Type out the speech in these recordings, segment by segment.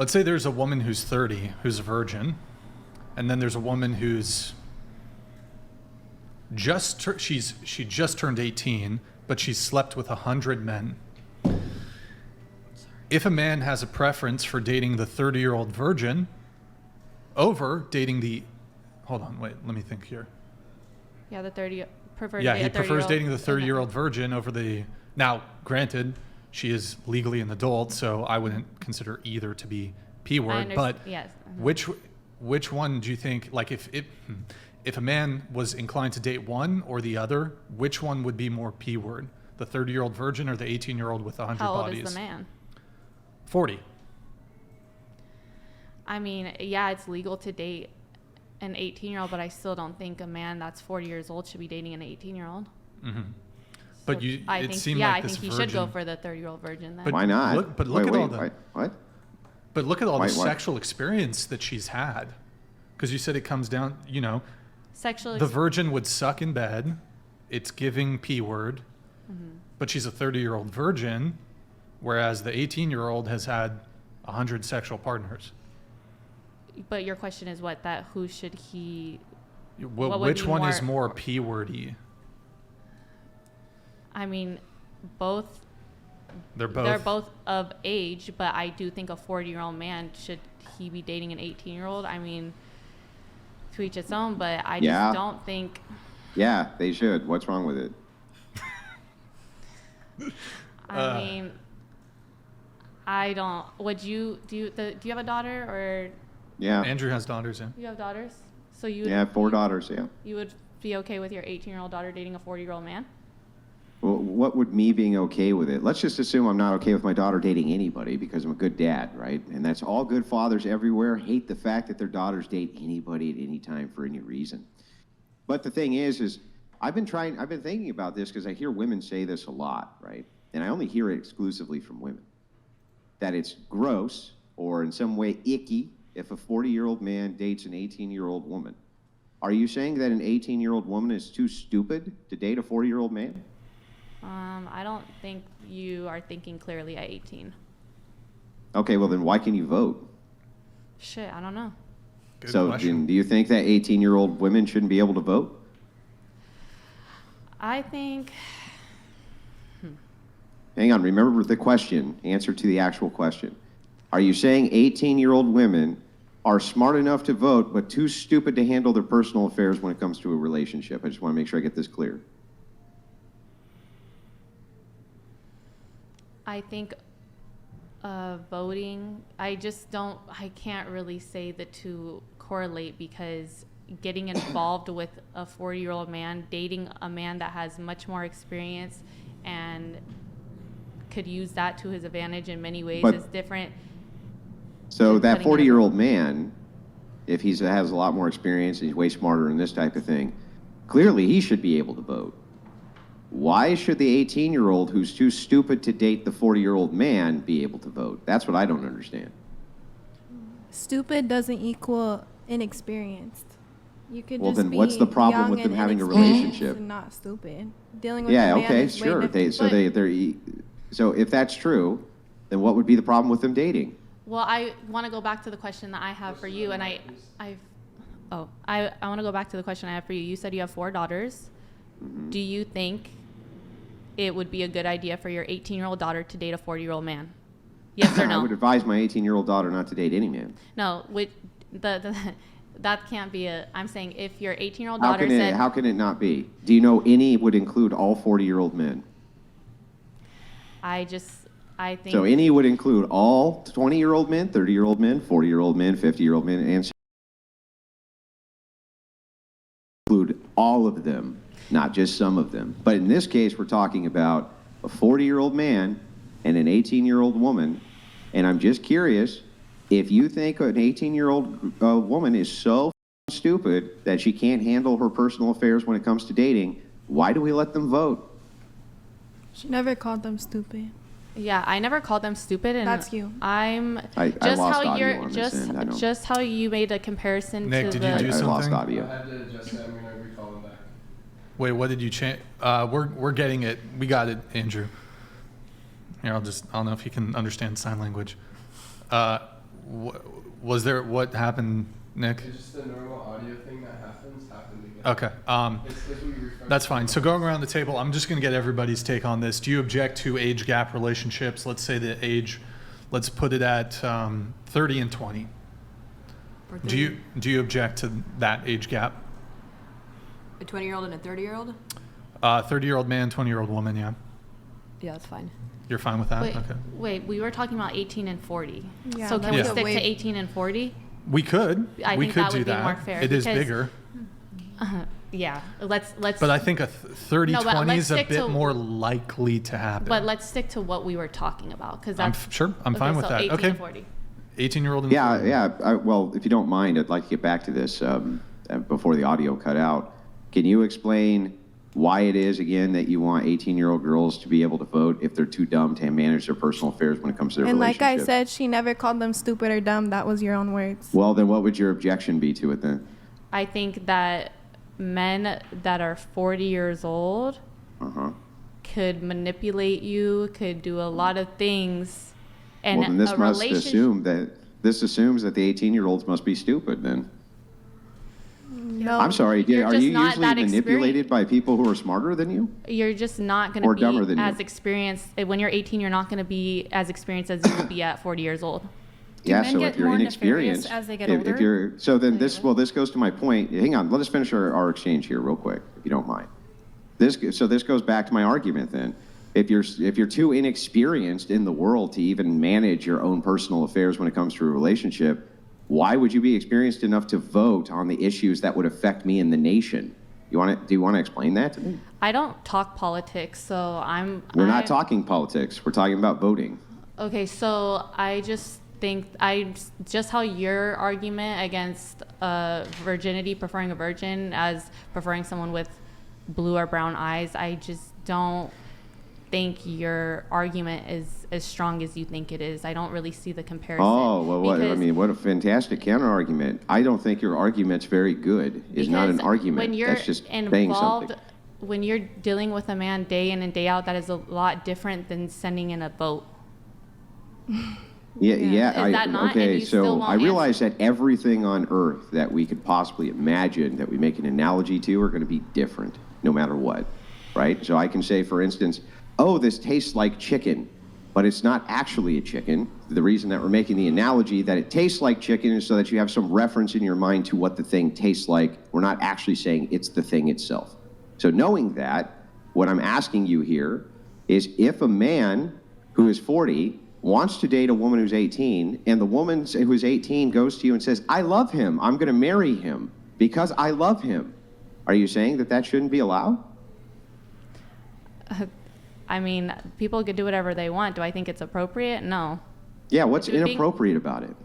let's say there's a woman who's 30 who's a virgin, and then there's a woman who's she just turned 18, but she's slept with 100 men. If a man has a preference for dating the 30-year-old virgin over dating the, hold on, wait, let me think here. Yeah, the 30 prefer. Yeah, he prefers dating the 30-year-old virgin over the. Now, granted, she is legally an adult, so I wouldn't consider either to be P-word. But yes. which one do you think? Like, if a man was inclined to date one or the other, which one would be more P-word? The 30-year-old virgin or the 18-year-old with 100 How bodies? old is the man? 40. I mean, yeah, it's legal to date an 18-year-old, but I still don't think a man that's 40 years old should be dating an 18-year-old. Mm-hmm. But So I think he should go for the 30-year-old virgin then. But why not? Look at all the. What? But look at all the What? sexual experience that she's had, because you said it comes down. The virgin would suck in bed. It's giving P-word, but she's a 30-year-old virgin, whereas the 18-year-old has had 100 sexual partners. But your question is who should he? Well, which one is more P-wordy? I mean, both. They're both of age, but I do think a 40-year-old man, should he be dating an 18-year-old? I mean, to each its own, but I just don't think. Yeah, they should. What's wrong with it? I mean, I don't. Would you do you have a daughter or? Yeah. Andrew has daughters, yeah. You have daughters, so you. Yeah, 4 daughters. Yeah. You would be okay with your 18-year-old daughter dating a 40-year-old man? Well, what would me being okay with it? Let's just assume I'm not okay with my daughter dating anybody because I'm a good dad, right? And that's all good fathers everywhere hate the fact that their daughters date anybody at any time for any reason. But the thing is I've been thinking about this because I hear women say this a lot, right? And I only hear it exclusively from women. That it's gross or in some way icky if a 40-year-old man dates an 18-year-old woman. Are you saying that an 18-year-old woman is too stupid to date a 40-year-old man? I don't think you are thinking clearly at 18. Okay, well then why can you vote? Shit, I don't know. Good So question. do you think that 18-year-old women shouldn't be able to vote? I think. Hang on, remember the question, answer to the actual question. Are you saying 18-year-old women are smart enough to vote but too stupid to handle their personal affairs when it comes to a relationship? I just want to make sure I get this clear. I think voting, I can't really say the two correlate, because getting involved with a 40-year-old man, dating a man that has much more experience and could use that to his advantage in many ways is different. So that 40-year-old man, if he has a lot more experience and he's way smarter in this type of thing, clearly he should be able to vote. Why should the 18-year-old who's too stupid to date the 40-year-old man be able to vote? That's what I don't understand. Stupid doesn't equal inexperienced. You could Well, just then be what's the problem young with them and having a inexperienced relationship? and not stupid. Dealing with Yeah, a man okay, is way sure. different. So if that's true, then what would be the problem with them dating? Well, I want to go back to the question that I have for you, and I want to go back to the question I have for you. You said you have 4 daughters. Mm-hmm. Do you think it would be a good idea for your 18-year-old daughter to date a 40-year-old man? Yes or no? I would advise my 18-year-old daughter not to date any man. No, that can't be I'm saying if your 18-year-old daughter said... How can it not be? Do you know any would include all 40-year-old men? I think... So any would include all 20-year-old men, 30-year-old men, 40-year-old men, 50-year-old men, and include all of them, not just some of them. But in this case, we're talking about a 40-year-old man and an 18-year-old woman, and I'm just curious, if you think an 18-year-old woman is so stupid that she can't handle her personal affairs when it comes to dating, why do we let them vote? She never called them stupid. Yeah, I never called them stupid, and that's you. I lost audio on this end. Just how you made a comparison Nick, to did you do something? I lost audio. I had to adjust that. I'm going to recall him back. Wait, what did you change? We're getting it. We got it, Andrew. Here, I don't know if you can understand sign language. What happened, Nick? It's just a normal audio thing that happened again. Okay. That's fine. So going around the table, I'm just going to get everybody's take on this. Do you object to age gap relationships? Let's say the age, let's put it at 30 and 20. Do you object to that age gap? A 20-year-old and a 30-year-old? 30-year-old man, 20-year-old woman, yeah. Yeah, that's fine. You're fine with that? Wait, Okay. wait, we were talking about 18 and 40. Yeah, So can we that's stick way- to 18 and 40? We could. I we think could that do would be that. more fair It is because- bigger. Yeah, let's. But I think a 30-20 No, but is a let's stick bit to- more likely to happen. But let's stick to what we were talking about because that's I'm fine with so that. 18 Okay. and 40. 18-year-old and Yeah, 40. yeah. Well, if you don't mind, I'd like to get back to this before the audio cut out. Can you explain why it is, again, that you want 18-year-old girls to be able to vote if they're too dumb to manage their personal affairs when it comes to their And like I relationship? said, she never called them stupid or dumb. That was your own words. Well, then what would your objection be to it then? I think that men that are 40 years old Uh-huh. could manipulate you, could do a lot of things, and Well, then this a must relationship. assumes that the 18-year-olds must be stupid then. No. I'm sorry, You're are just you not usually that manipulated by people who are smarter than you? You're just not going Or to dumber be than you. as experienced when you're 18. You're not going to be as experienced as you would be at 40 years old. Yeah, men so get if you're more inexperienced, nefarious as they get if older? you're, so then this goes to my point. Hang on, let us finish our exchange here real quick, if you don't mind. This goes back to my argument then. If you're too inexperienced in the world to even manage your own personal affairs when it comes to a relationship, why would you be experienced enough to vote on the issues that would affect me and the nation? Do you want to explain that to me? I don't talk politics, so We're not talking politics. We're talking about voting. Okay, so I just think just how your argument against virginity, preferring a virgin as preferring someone with blue or brown eyes, I just don't think your argument is as strong as you think it is. I don't really see the comparison. Oh, well, what a fantastic counter argument. I don't think your argument's very good. Is not an Because argument. when you're That's just saying involved, something. when you're dealing with a man day in and day out, that is a lot different than sending in a vote. Yeah. Is that not? And Okay, you still so won't I realize that everything on Earth that we could possibly imagine that we make an analogy to are going to be different, no matter what, right? So I can say, for instance, oh, this tastes like chicken, but it's not actually a chicken. The reason that we're making the analogy that it tastes like chicken is so that you have some reference in your mind to what the thing tastes like. We're not actually saying it's the thing itself. So knowing that, what I'm asking you here is if a man who is 40 wants to date a woman who's 18, and the woman who's 18 goes to you and says, I love him, I'm going to marry him because I love him, are you saying that that shouldn't be allowed? I mean, people could do whatever they want. Do I think it's appropriate? No. Yeah, what's It would be- inappropriate about it?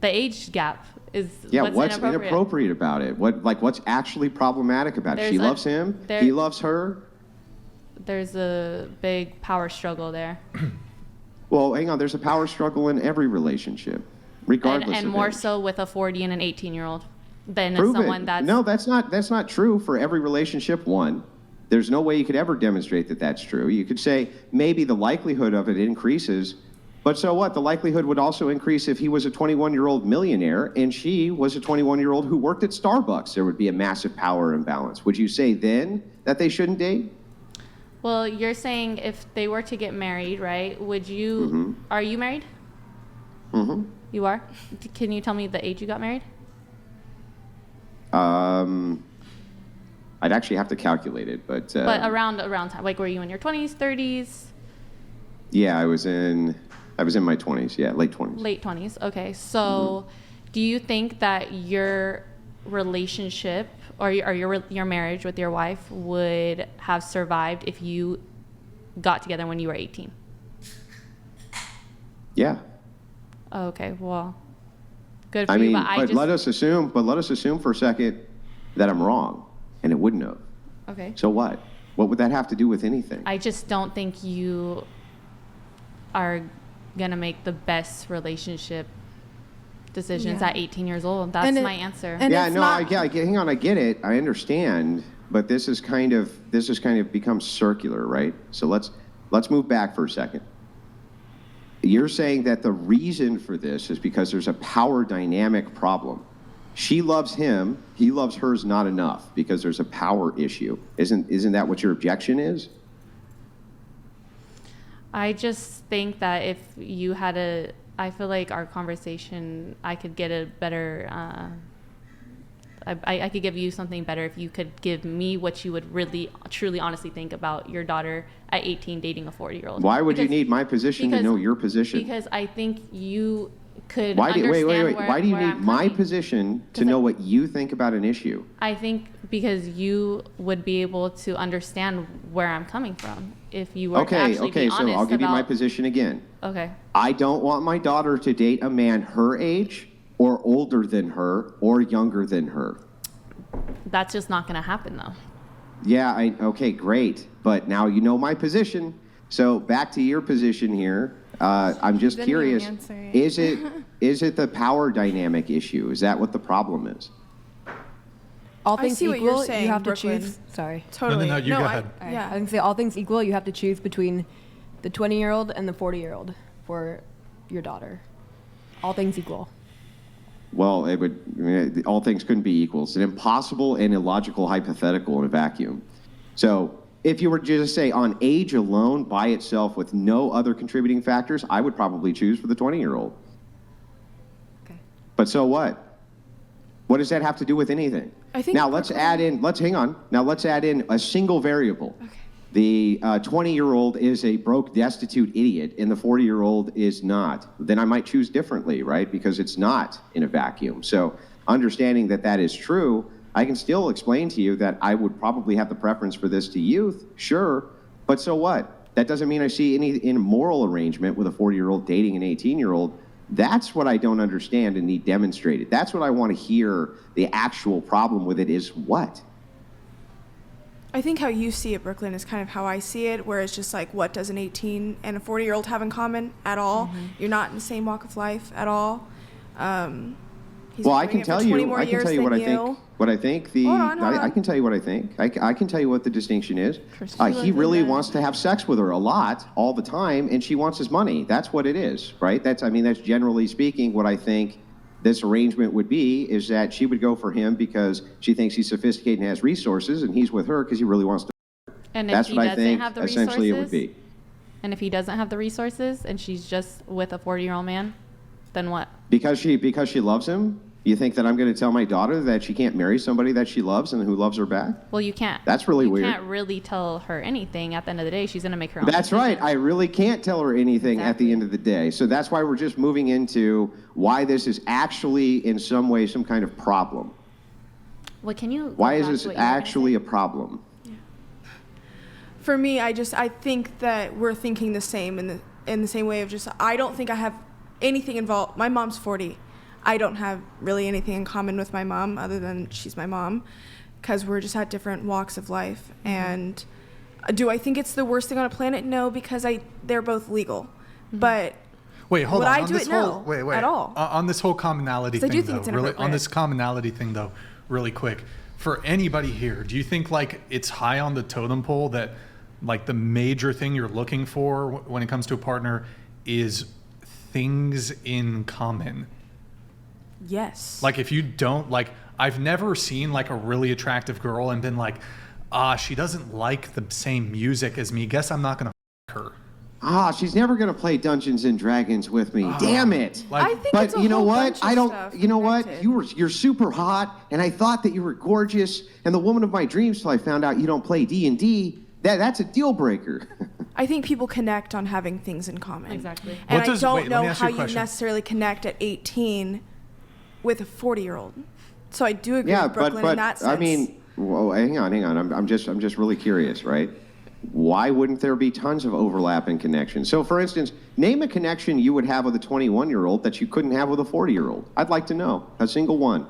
The age gap is Yeah, what's inappropriate about it? What's actually problematic about it? She loves him, he loves her. There's a big power struggle there. Well, hang on, there's a power struggle in every relationship, regardless And of more age. so with a 40 and an 18-year-old than Prove someone it. that's... No, that's not true for every relationship, one. There's no way you could ever demonstrate that that's true. You could say maybe the likelihood of it increases, but so what? The likelihood would also increase if he was a 21-year-old millionaire and she was a 21-year-old who worked at Starbucks. There would be a massive power imbalance. Would you say then that they shouldn't date? Well, you're saying if they were to get married, right, would you... Mm-hmm. Are you married? Mm-hmm. You are? Can you tell me the age you got married? I'd actually have to calculate it, but around time. Like, were you in your 20s, 30s? Yeah, I was in my 20s. Yeah, late 20s. Late 20s. Okay. So, do you think that your relationship or your marriage with your wife would have survived if you got together when you were 18? Yeah. Okay. Well, good for I you. mean, But let us assume for a second that I'm wrong, and it wouldn't have. Okay. So what? What would that have to do with anything? I just don't think you are gonna make the best relationship decisions Yeah. at 18 years old. That's And my answer. and yeah, it's no, not- hang on, I get it, I understand, but this is kind of become circular, right? So let's move back for a second. You're saying that the reason for this is because there's a power dynamic problem. She loves him, he loves hers not enough because there's a power issue. Isn't that what your objection is? I just think that if you had I feel like our conversation, I could get a better, I could give you something better if you could give me what you would really, truly, honestly think about your daughter at 18 dating a 40-year-old. Why would you need my position to know your position? Because I think you could Wait. understand Why do you where need I'm my coming. position to know what you think about an issue? I think because you would be able to understand where I'm coming from if you were to actually be honest so I'll give you my about- position again. Okay. I don't want my daughter to date a man her age or older than her or younger than her. That's just not going to happen, though. Yeah, okay, great. But now you know my position. So back to your position here. I'm just Didn't even curious. answer it. Is it the power dynamic issue? Is that what the problem is? All I things see what you're equal, saying, you have Brooklyn. to choose. Sorry. Totally. No, you go ahead. All right. Yeah. I can say all things equal, you have to choose between the 20-year-old and the 40-year-old for your daughter. All things equal. Well, all things couldn't be equal. It's an impossible and illogical hypothetical in a vacuum. So if you were to just say on age alone by itself with no other contributing factors, I would probably choose for the 20-year-old. Okay. But so what? What does that have to do with anything? I think Now let's add in, hang on. Now let's add in a single variable. Okay. The 20-year-old is a broke, destitute idiot, and the 40-year-old is not. Then I might choose differently, right? Because it's not in a vacuum. So understanding that that is true, I can still explain to you that I would probably have the preference for this to youth, sure, but so what? That doesn't mean I see any immoral arrangement with a 40-year-old dating an 18-year-old. That's what I don't understand and need demonstrated. That's what I want to hear. The actual problem with it is what? I think how you see it, Brooklyn, is kind of how I see it, where it's just like, what does an 18 and a 40-year-old have in common at all? Mm-hmm. You're not in the same walk of life at all. He's Well, been I can doing it for tell 20 you. more I can years tell you than what I think. What I think. Hold on. I can tell you what I think. I can tell you what the distinction is. Christina He really Lynn. wants to have sex with her a lot, all the time, and she wants his money. That's what it is, right? That's generally speaking what I think this arrangement would be. Is that she would go for him because she thinks he's sophisticated and has resources, and he's with her because he really wants to. And if That's he what I doesn't think. have the Essentially, it would resources, be. and if he doesn't have the resources and she's just with a 40-year-old man, then what? Because she loves him. You think that I'm going to tell my daughter that she can't marry somebody that she loves and who loves her back? Well, you can't. That's really weird. You can't really tell her anything. At the end of the day, she's going to make her own That's decision. right. I really can't tell her anything at the Exactly. end of the day. So that's why we're just moving into why this is actually, in some way, some kind of problem. Well, can you? go Why is back this to what you were gonna actually say? a problem? For me, I think that we're thinking the same in the same way of just, I don't think I have anything involved. My mom's 40. I don't have really anything in common with my mom other than she's my mom, because we're just at different walks of life. Mm-hmm. And do I think it's the worst thing on a planet? No, because they're both legal. Mm-hmm. But Wait, hold would on. I On do this it? whole, No, wait, at all. On this whole commonality 'Cause I thing, do think though, it's really, on inappropriate. this commonality thing, though, really quick, for anybody here, do you think like it's high on the totem pole that like the major thing you're looking for when it comes to a partner is things in common? Yes. Like if you don't like, I've never seen like a really attractive girl and been like, she doesn't like the same music as me. Guess I'm not gonna her. She's never going to play Dungeons and Dragons with me. Damn it. Like, I think But it's a you know whole what? bunch of stuff You know what? connected. You're super hot, and I thought that you were gorgeous, and the woman of my dreams till I found out you don't play D&D. That's a deal breaker. I think people connect on having things in common. Exactly. And What does- I wait, don't let me know ask you how a you question. necessarily connect at 18 with a 40-year-old. So I do agree Yeah, with Brooklyn but in that sense. I mean, well, hang on. I'm just really curious, right? Why wouldn't there be tons of overlap and connection? So, for instance, name a connection you would have with a 21-year-old that you couldn't have with a 40-year-old. I'd like to know a single one.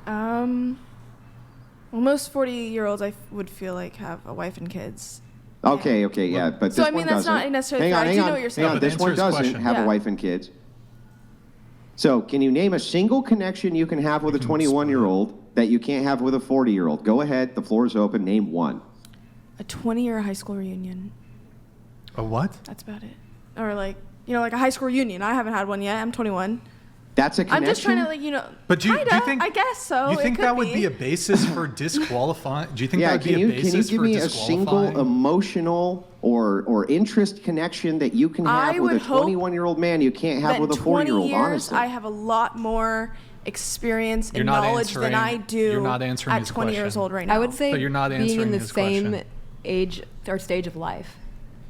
Well, most 40-year-olds would feel like have a wife and kids. Okay, yeah, but So, this I mean, one that's doesn't. not necessarily Hang on, fair. I hang do on, know what you're hang saying. on. but This answer one his doesn't question. have Yeah. a wife and kids. So, can you name a single connection you can have with a 21-year-old that you can't have with a 40-year-old? Go ahead. The floor is open. Name one. A 20-year high school reunion. A what? That's about it. or like, like a high school reunion. I haven't had one yet. I'm 21. That's a connection? I'm just trying to, like, But do you think? I guess so. You think that would be a basis for disqualifying? Do you think that would be a basis for disqualifying? Can you give me a single emotional or interest connection that you can have with a 21-year-old man you can't have with a 40-year-old? Honestly, I have a lot more experience and knowledge than I do at 20 years old right now. I would say but you're not being in the same question. age or stage of life.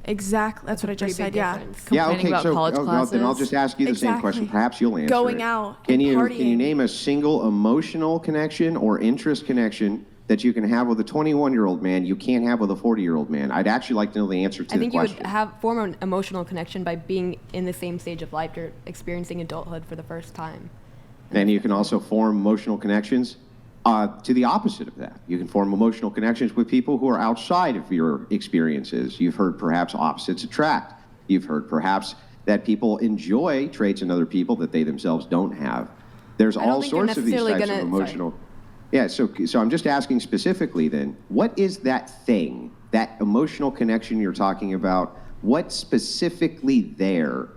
Exactly. That's what I just said. Yeah. Okay. About college classes. Then I'll just ask you the same question. Perhaps you'll answer Going it. out Can and you partying. name a single emotional connection or interest connection that you can have with a 21-year-old man you can't have with a 40-year-old man? I'd actually like to know the answer to the question. I think you would form an emotional connection by being in the same stage of life. You're experiencing adulthood for the first time. Then you can also form emotional connections to the opposite of that. You can form emotional connections with people who are outside of your experiences. You've heard perhaps opposites attract. You've heard perhaps that people enjoy traits in other people that they themselves don't have. There's all sorts of these types of emotional. Yeah, so I'm just asking specifically then, what is that thing, that emotional connection you're talking about? What specifically there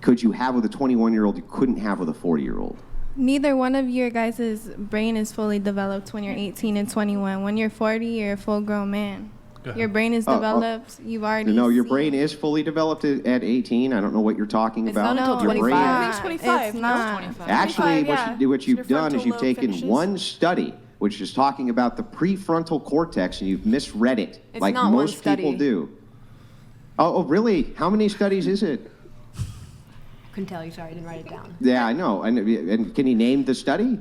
could you have with a 21-year-old you couldn't have with a 40-year-old? Neither one of your guys' brain is fully developed when you're 18 and 21. When you're 40, you're a full-grown man. Your brain is developed. You've already No, your seen. brain is fully developed at 18. I don't know what you're talking about. Not until Your 25. brain- It's 25. It's not. 25. Actually, 25, what you've Your done is frontal you've lobe taken finishes. one study, which is talking about the prefrontal cortex, and you've misread it, It's like not one most people study. do. Oh, really? How many studies is it? Couldn't tell you. Sorry, I didn't write it down. Yeah, I know. And can you name the study?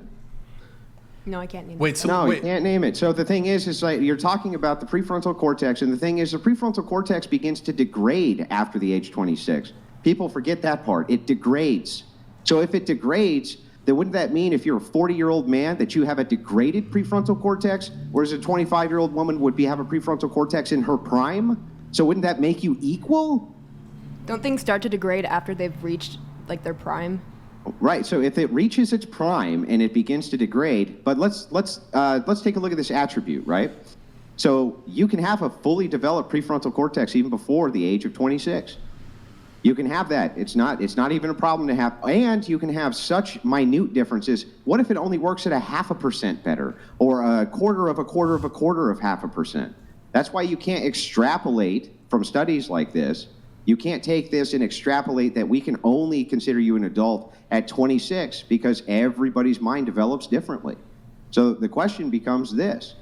No, I can't name Wait, it. so No, wait. you can't name it. So the thing is like you're talking about the prefrontal cortex, and the thing is the prefrontal cortex begins to degrade after the age 26. People forget that part. It degrades. So if it degrades, then wouldn't that mean if you're a 40-year-old man that you have a degraded prefrontal cortex, whereas a 25-year-old woman would have a prefrontal cortex in her prime? So wouldn't that make you equal? Don't things start to degrade after they've reached like their prime? Right. So if it reaches its prime and it begins to degrade, but let's take a look at this attribute, right? So you can have a fully developed prefrontal cortex even before the age of 26. You can have that. It's not even a problem to have, and you can have such minute differences. What if it only works at 0.5% better, or a quarter of 0.5%? That's why you can't extrapolate from studies like this. You can't take this and extrapolate that we can only consider you an adult at 26 because everybody's mind develops differently. So the question becomes this.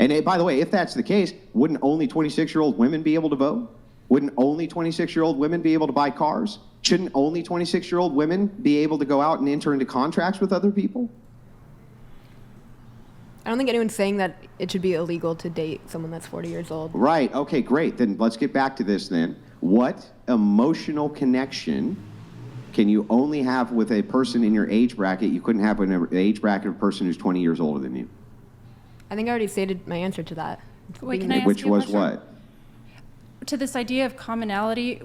And by the way, if that's the case, wouldn't only 26-year-old women be able to vote? Wouldn't only 26-year-old women be able to buy cars? Shouldn't only 26-year-old women be able to go out and enter into contracts with other people? I don't think anyone's saying that it should be illegal to date someone that's 40 years old. Right. Okay, great. Then let's get back to this then. What emotional connection can you only have with a person in your age bracket you couldn't have with an age bracket of a person who's 20 years older than you? I think I already stated my answer to that. Wait, can I ask Which you a was question? what? To this idea of commonality,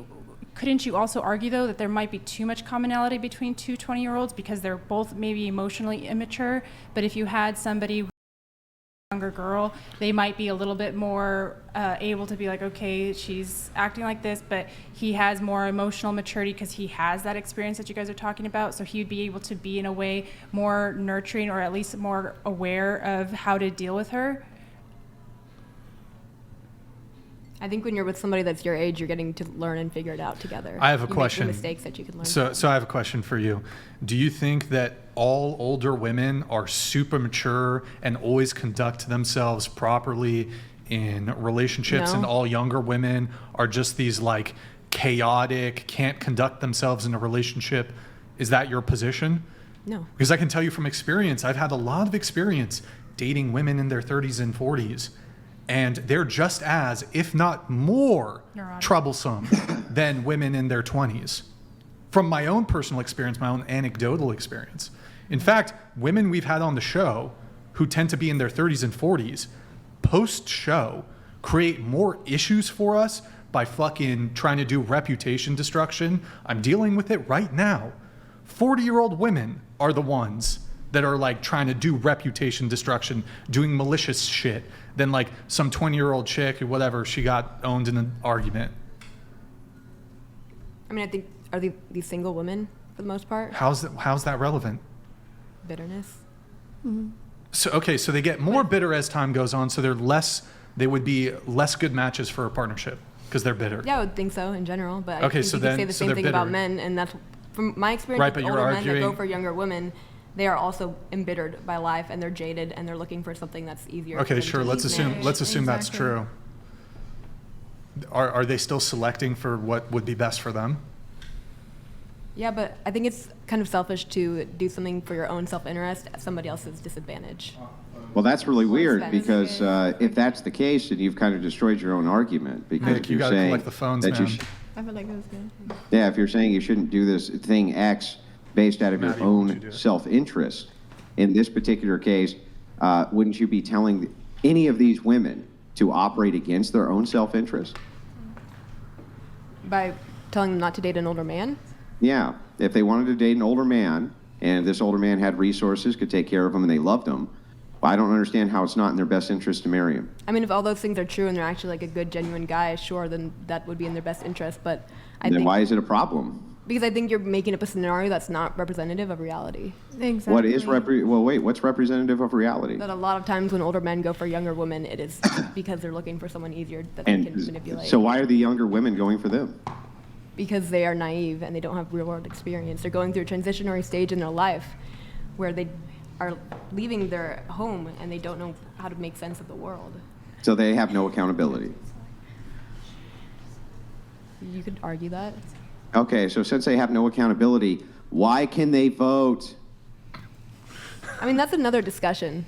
couldn't you also argue, though, that there might be too much commonality between two 20-year-olds because they're both maybe emotionally immature, but if you had somebody younger girl, they might be a little bit more able to be like, okay, she's acting like this, but he has more emotional maturity because he has that experience that you guys are talking about, so he would be able to be in a way more nurturing or at least more aware of how to deal with her. I think when you're with somebody that's your age, you're getting to learn and figure it out together. I have a You question. Make the mistakes that you can learn. So I have a question for you. Do you think that all older women are super mature and always conduct themselves properly in relationships, No. and all younger women are just these like chaotic, can't conduct themselves in a relationship? Is that your position? No. Because I can tell you from experience, I've had a lot of experience dating women in their 30s and 40s. And they're just as, if not more, Neurotic. troublesome than women in their 20s. From my own personal experience, my own anecdotal experience. In fact, women we've had on the show who tend to be in their 30s and 40s, post-show, create more issues for us by fucking trying to do reputation destruction. I'm dealing with it right now. 40-year-old women are the ones that are like trying to do reputation destruction, doing malicious shit, than like some 20-year-old chick or whatever, she got owned in an argument. I mean, I think, are these single women for the most part? How's that relevant? Bitterness. So they get more bitter as time goes on, so they would be less good matches for a partnership because they're bitter. Yeah, I would think so in general, but I Okay, think so you then- could say the so same they're thing about bitter. men, and that's from my experience Right, with but you're older men that go arguing- for younger women. They are also embittered by life, and they're jaded, and they're looking for something that's easier. Okay, for them sure. to Let's assume manage. that's Exactly. true. Are they still selecting for what would be best for them? Yeah, but I think it's kind of selfish to do something for your own self-interest at somebody else's disadvantage. Well, that's really weird expensive. because if that's the case, then you've kind of destroyed your own argument. Because Nick, if you you're gotta saying collect the phones, that you man. I feel like it was good. yeah, if you're saying you shouldn't do this thing X based out of Maddie, your what would you do? own self-interest, in this particular case, wouldn't you be telling any of these women to operate against their own self-interest? By telling them not to date an older man? Yeah, if they wanted to date an older man, and this older man had resources, could take care of them, and they loved him, well, I don't understand how it's not in their best interest to marry him. I mean, if all those things are true and they're actually like a good, genuine guy, sure, then that would be in their best interest. But I Then think why is it a problem? because I think you're making up a scenario that's not representative of reality. Exactly. What is what's representative of reality? That a lot of times when older men go for younger women, it is because they're looking for someone easier that they can And manipulate. so why are the younger women going for them? Because they are naive and they don't have real world experience. They're going through a transitionary stage in their life where they are leaving their home and they don't know how to make sense of the world. So they have no accountability. You could argue that. Okay, so since they have no accountability, why can they vote? I mean, that's another discussion.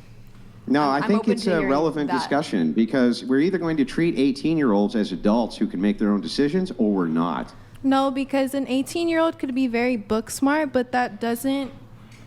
No, I I'm think open it's to a hearing relevant that. discussion because we're either going to treat 18-year-olds as adults who can make their own decisions or we're not. No, because an 18-year-old could be very book smart, but that doesn't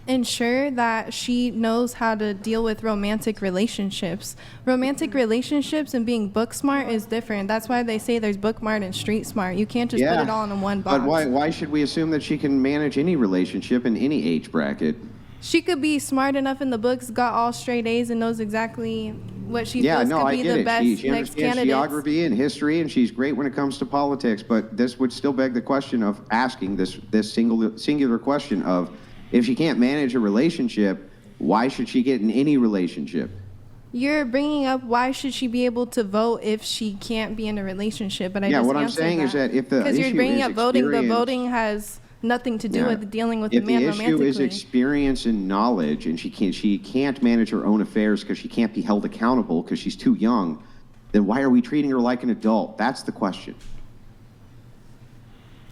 ensure that she knows how to deal with romantic relationships. Romantic relationships and being book smart is different. That's why they say there's book smart and street smart. You can't just put it all in one box. But why should we assume that she can manage any relationship in any age bracket? She could be smart enough in the books, got all straight A's, and knows exactly what she Yeah, feels no, could I be get the it. best She next understands candidate. geography and history, and she's great when it comes to politics. But this would still beg the question of asking this singular question of, if she can't manage a relationship, why should she get in any relationship? You're bringing up why should she be able to vote if she can't be in a relationship? But I Yeah, just what I'm answered saying is that if the because you're issue bringing is up voting, the experience- voting has nothing to do Yeah. with dealing with the If man the issue romantically. is experience and knowledge, and she can't manage her own affairs because she can't be held accountable because she's too young, then why are we treating her like an adult? That's the question.